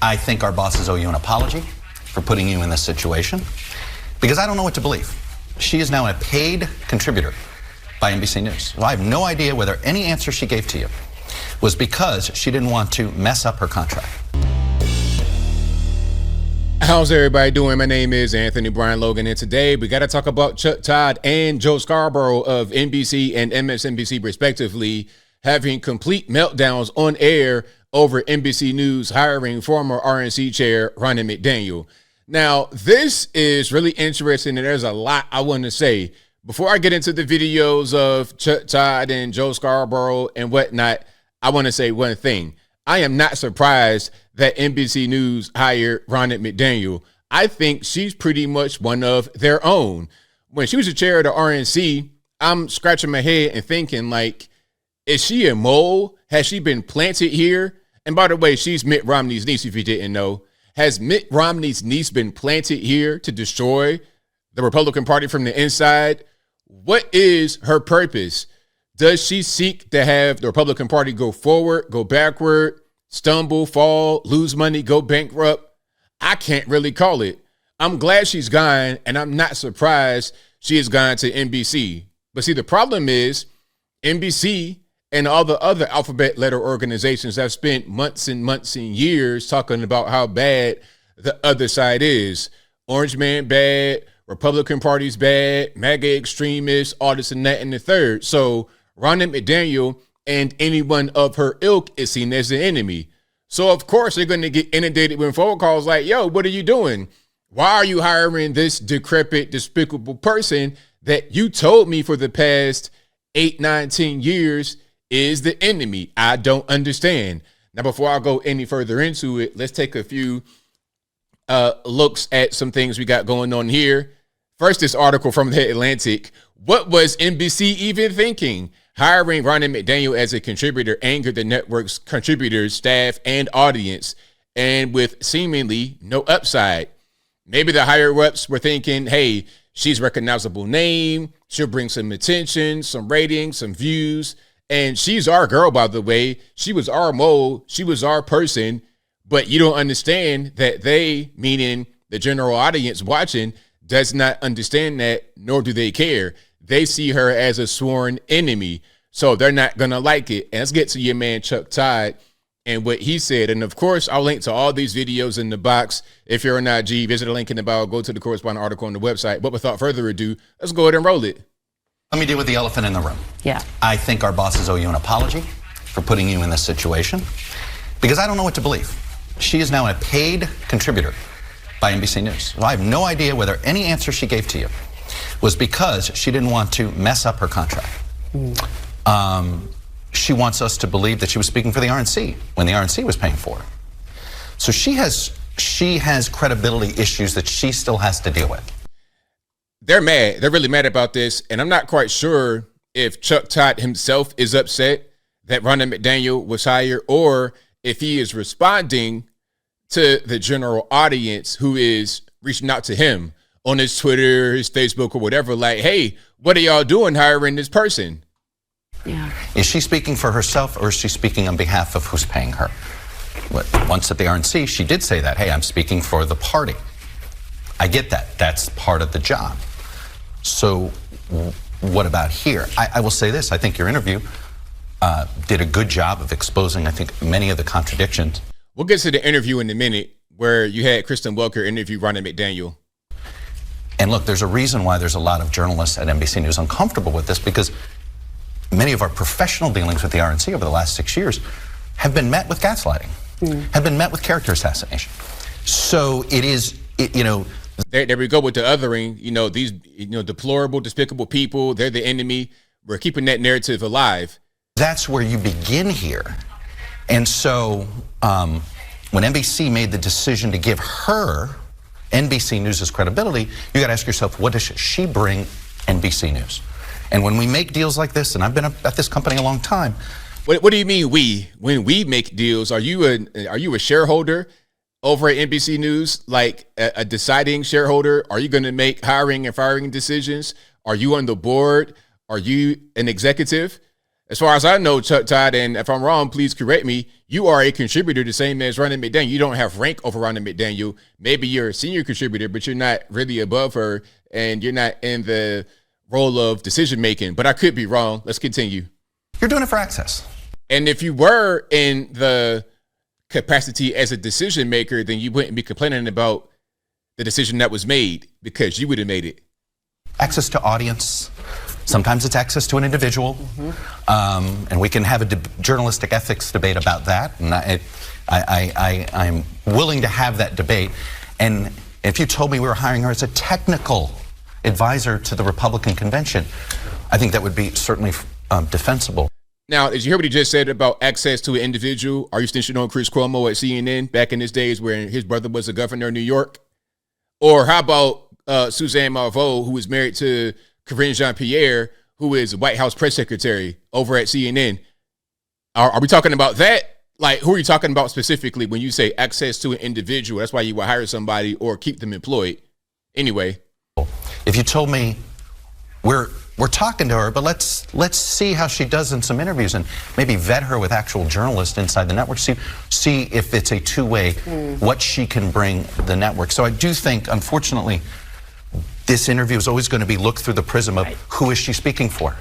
I think our bosses owe you an apology for putting you in this situation, because I don't know what to believe. She is now a paid contributor by NBC News. So I have no idea whether any answer she gave to you was because she didn't want to mess up her contract. How's everybody doing? My name is Anthony Brian Logan, and today we got to talk about Chuck Todd and Joe Scarborough of NBC and MSNBC respectively having complete meltdowns on air over NBC News hiring former RNC chair Ronna McDaniel. Now, this is really interesting, and there's a lot I want to say. Before I get into the videos of Chuck Todd and Joe Scarborough and whatnot, I want to say one thing. I am not surprised that NBC News hired Ronna McDaniel. I think she's pretty much one of their own. When she was the chair of the RNC, I'm scratching my head and thinking, like, is she a mole? Has she been planted here? And by the way, she's Mitt Romney's niece, if you didn't know. Has Mitt Romney's niece been planted here to destroy the Republican Party from the inside? What is her purpose? Does she seek to have the Republican Party go forward, go backward, stumble, fall, lose money, go bankrupt? I can't really call it. I'm glad she's gone, and I'm not surprised she has gone to NBC. But see, the problem is NBC and all the other alphabet letter organizations have spent months and months and years talking about how bad the other side is. Orange man bad, Republican Party's bad, MAGA extremists, all this and that and the third. So Ronna McDaniel and anyone of her ilk is seen as the enemy. So of course they're going to get inundated with phone calls like, yo, what are you doing? Why are you hiring this decrepit, despicable person that you told me for the past 8, 9, 10 years is the enemy? I don't understand. Now, before I go any further into it, let's take a few looks at some things we got going on here. First, this article from The Atlantic. What was NBC even thinking? Hiring Ronna McDaniel as a contributor angered the network's contributors, staff, and audience, and with seemingly no upside. Maybe the higher-ups were thinking, hey, she's a recognizable name. She'll bring some attention, some ratings, some views. And she's our girl, by the way. She was our mole. She was our person. But you don't understand that they, meaning the general audience watching, does not understand that, nor do they care. They see her as a sworn enemy. So they're not going to like it. And let's get to your man, Chuck Todd, and what he said. And of course, I'll link to all these videos in the box. If you're on IG, visit the link in the bio, go to the corresponding article on the website. But without further ado, let's go ahead and roll it. Let me deal with the elephant in the room. Yeah. I think our bosses owe you an apology for putting you in this situation, because I don't know what to believe. She is now a paid contributor by NBC News. So I have no idea whether any answer she gave to you was because she didn't want to mess up her contract. She wants us to believe that she was speaking for the RNC when the RNC was paying for her. So she has credibility issues that she still has to deal with. They're mad. They're really mad about this. And I'm not quite sure if Chuck Todd himself is upset that Ronna McDaniel was hired, or if he is responding to the general audience who is reaching out to him on his Twitter, his Facebook, or whatever, like, hey, what are y'all doing hiring this person? Yeah. Is she speaking for herself, or is she speaking on behalf of who's paying her? Once at the RNC, she did say that, hey, I'm speaking for the party. I get that. That's part of the job. So what about here? I will say this. I think your interview did a good job of exposing, I think, many of the contradictions. We'll get to the interview in a minute where you had Kristen Welker interview Ronna McDaniel. And look, there's a reason why there's a lot of journalists at NBC News uncomfortable with this, because many of our professional dealings with the RNC over the last 6 years have been met with gaslighting, have been met with character assassination. So it is, you know. There we go with the othering, these, deplorable, despicable people. They're the enemy. We're keeping that narrative alive. That's where you begin here. And so when NBC made the decision to give her NBC News' credibility, you got to ask yourself, what does she bring NBC News? And when we make deals like this, and I've been at this company a long time. What do you mean we? When we make deals, are you a shareholder over at NBC News, like a deciding shareholder? Are you going to make hiring and firing decisions? Are you on the board? Are you an executive? as far as I know, Chuck Todd, and if I'm wrong, please correct me, you are a contributor the same as Ronna McDaniel. You don't have rank over Ronna McDaniel. Maybe you're a senior contributor, but you're not really above her, and you're not in the role of decision-making. But I could be wrong. Let's continue. You're doing it for access. And if you were in the capacity as a decision maker, then you wouldn't be complaining about the decision that was made because you would have made it. Access to audience. Sometimes it's access to an individual. And we can have a journalistic ethics debate about that. And I'm willing to have that debate. And if you told me we were hiring her as a technical advisor to the Republican convention, I think that would be certainly defensible. Now, did you hear what he just said about access to an individual? Are you snitching on Chris Cuomo at CNN back in his days where his brother was the governor of New York? Or how about Suzanne Marveau, who was married to Karine Jean-Pierre, who is White House press secretary over at CNN? Are we talking about that? Like, who are you talking about specifically when you say access to an individual? That's why you would hire somebody or keep them employed. Anyway. If you told me we're talking to her, but let's see how she does in some interviews and maybe vet her with actual journalists inside the network, see if it's a two-way, what she can bring the network. So I do think, unfortunately, this interview is always going to be looked through the prism of who is she speaking for,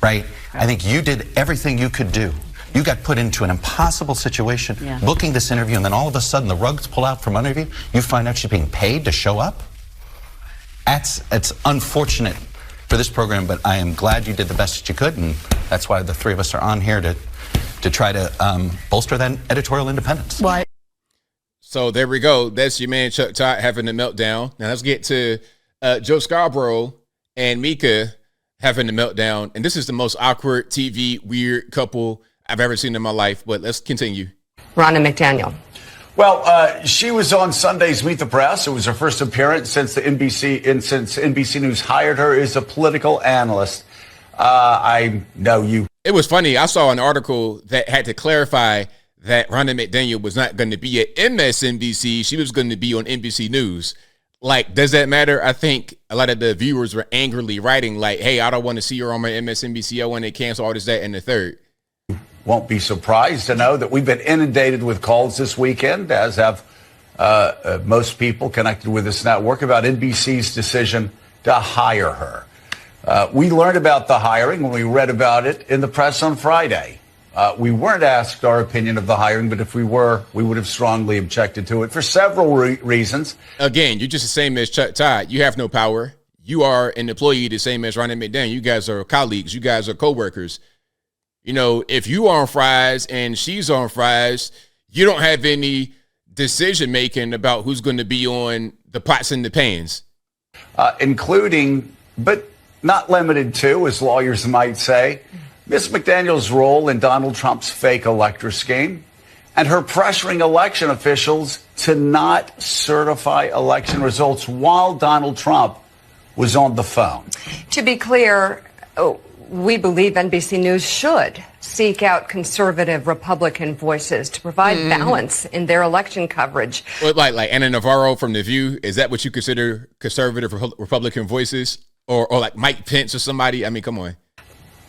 right? I think you did everything you could do. You got put into an impossible situation, booking this interview, and then all of a sudden the rug's pulled out from under you. You find out she's being paid to show up. It's unfortunate for this program, but I am glad you did the best that you could, and that's why the three of us are on here to try to bolster that editorial independence. Why? So there we go. That's your man Chuck Todd having a meltdown. Now let's get to Joe Scarborough and Mika having a meltdown. And this is the most awkward TV weird couple I've ever seen in my life. But let's continue. Ronna McDaniel. Well, she was on Sunday's Meet the Press. It was her first appearance since NBC News hired her as a political analyst. I know you. It was funny. I saw an article that had to clarify that Ronna McDaniel was not going to be at MSNBC. She was going to be on NBC News. Like, does that matter? I think a lot of the viewers were angrily writing like, hey, I don't want to see her on my MSNBC. I want to cancel all this, that, and the third. Won't be surprised to know that we've been inundated with calls this weekend, as have most people connected with this network, about NBC's decision to hire her. We learned about the hiring when we read about it in the press on Friday. We weren't asked our opinion of the hiring, but if we were, we would have strongly objected to it for several reasons. Again, you're just the same as Chuck Todd. You have no power. You are an employee the same as Ronna McDaniel. You guys are colleagues. You guys are co-workers. You know, if you are on Fries and she's on Fries, you don't have any decision making about who's going to be on the pots and the pans. Including, but not limited to, as lawyers might say, Ms. McDaniel's role in Donald Trump's fake elector scheme and her pressuring election officials to not certify election results while Donald Trump was on the phone. To be clear, we believe NBC News should seek out conservative Republican voices to provide balance in their election coverage. Well, like Anna Navarro from The View, is that what you consider conservative Republican voices? Or like Mike Pence or somebody? I mean, come on.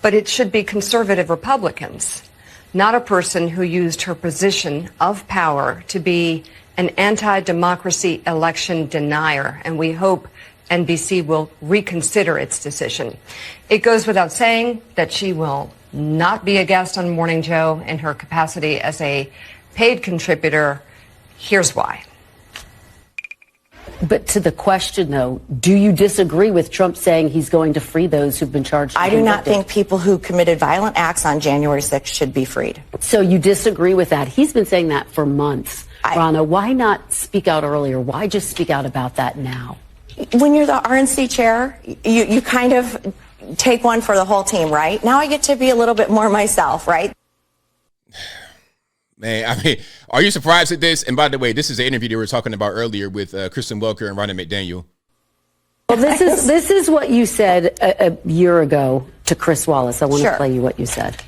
But it should be conservative Republicans, not a person who used her position of power to be an anti-democracy election denier. And we hope NBC will reconsider its decision. It goes without saying that she will not be a guest on Morning Joe in her capacity as a paid contributor. Here's why. But to the question, though, do you disagree with Trump saying he's going to free those who've been charged? I do not think people who committed violent acts on January 6th should be freed. So you disagree with that? He's been saying that for months. Ronna, why not speak out earlier? Why just speak out about that now? When you're the RNC chair, you kind of take one for the whole team, right? Now I get to be a little bit more myself, right? Man, I mean, are you surprised at this? And by the way, this is the interview they were talking about earlier with Kristen Welker and Ronna McDaniel. Well, this is what you said a year ago to Chris Wallace. I want to play you what you said.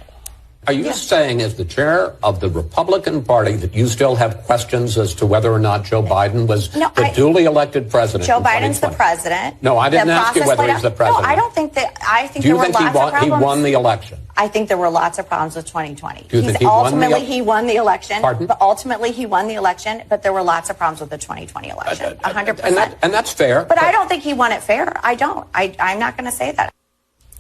Are you saying, as the chair of the Republican Party, that you still have questions as to whether or not Joe Biden was the duly elected president? Joe Biden's the president. No, I didn't ask you whether he's the president. No, I don't think that. I think Do you there think were lots of problems. he won the election? I think there were lots of problems with 2020. Do you think he won He won the election. Pardon? But ultimately, he won the election, but there were lots of problems with the 2020 election. 100%. And that's fair. But I don't think he won it fair. I don't. I'm not going to say that.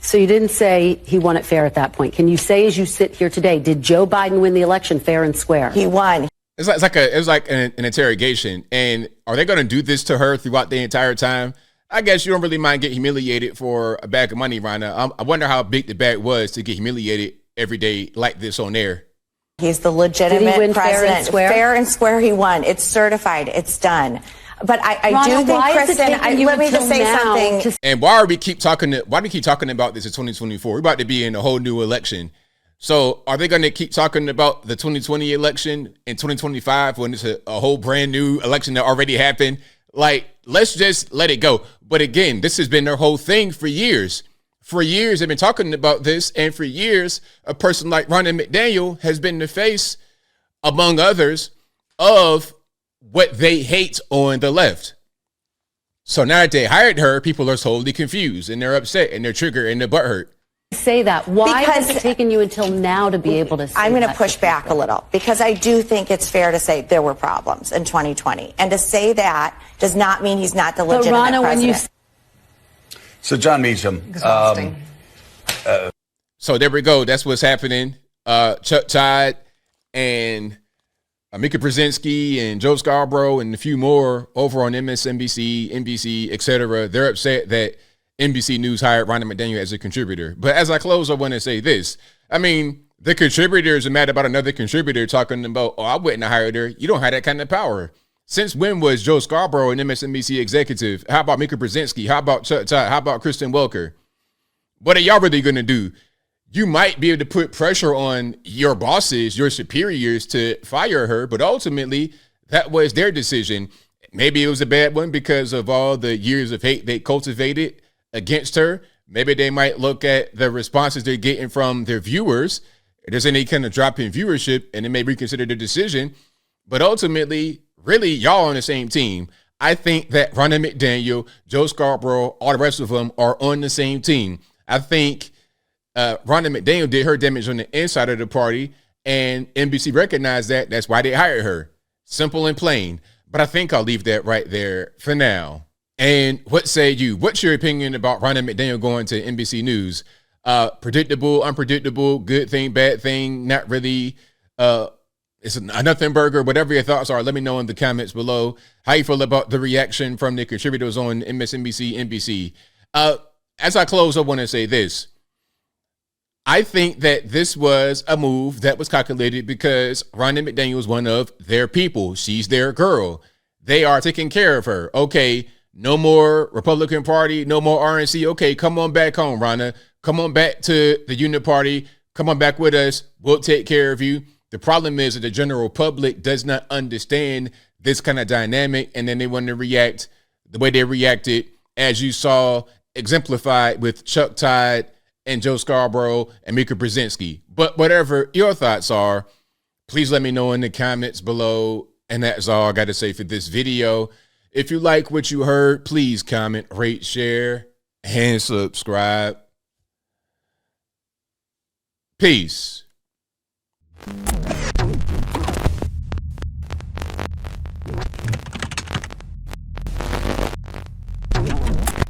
So you didn't say he won it fair at that point. Can you say, as you sit here today, did Joe Biden win the election fair and square? He won. It was like an interrogation. And are they going to do this to her throughout the entire time? I guess you don't really mind getting humiliated for a bag of money, Ronna. I wonder how big the bag was to get humiliated every day like this on air. He's the legitimate president. Fair and square? He won. It's certified. It's done. But I Ronna, do think, Kristen, let me just say something. And why do we keep talking about this in 2024? We're about to be in a whole new election. So are they going to keep talking about the 2020 election in 2025 when it's a whole brand new election that already happened? Like, let's just let it go. But again, this has been their whole thing for years. For years, they've been talking about this. And for years, a person like Ronna McDaniel has been the face, among others, of what they hate on the left. So now that they hired her, people are totally confused and they're upset and they're triggered and they're butthurt. Say that. Why has it taken you until now to be able to say I'm going to that? push back a little because I do think it's fair to say there were problems in 2020. And to say that does not mean he's not the legitimate Ronna, president. So, John Meacham. Exhausting. So there we go. That's what's happening. Chuck Todd and Mika Brzezinski and Joe Scarborough and a few more over on MSNBC, NBC, etc. They're upset that NBC News hired Ronna McDaniel as a contributor. But as I close, I want to say this. I mean, the contributors are mad about another contributor talking about, oh, I wouldn't have hired her. You don't have that kind of power. Since when was Joe Scarborough an MSNBC executive? How about Mika Brzezinski? How about Chuck Todd? How about Kristen Welker? What are y'all really going to do? You might be able to put pressure on your bosses, your superiors to fire her, but ultimately that was their decision. Maybe it was a bad one because of all the years of hate they cultivated against her. Maybe they might look at the responses they're getting from their viewers. If there's any kind of drop in viewership, and they may reconsider the decision. But ultimately, really, y'all on the same team. I think that Ronna McDaniel, Joe Scarborough, all the rest of them are on the same team. I think Ronna McDaniel did her damage on the inside of the party, and NBC recognized that. That's why they hired her. Simple and plain. But I think I'll leave that right there for now. And what say you? What's your opinion about Ronna McDaniel going to NBC News? Predictable, unpredictable, good thing, bad thing, not really. It's a nothing burger. Whatever your thoughts are, let me know in the comments below. How you feel about the reaction from the contributors on MSNBC, NBC. As I close, I want to say this. I think that this was a move that was calculated because Ronna McDaniel is one of their people. She's their girl. They are taking care of her. Okay, no more Republican Party, no more RNC. Okay, come on back home, Ronna. Come on back to the Unit Party. Come on back with us. We'll take care of you. The problem is that the general public does not understand this kind of dynamic, and then they want to react the way they reacted, as you saw exemplified with Chuck Todd and Joe Scarborough and Mika Brzezinski. But whatever your thoughts are, please let me know in the comments below. And that's all I got to say for this video. If you like what you heard, please comment, rate, share, and subscribe. Peace.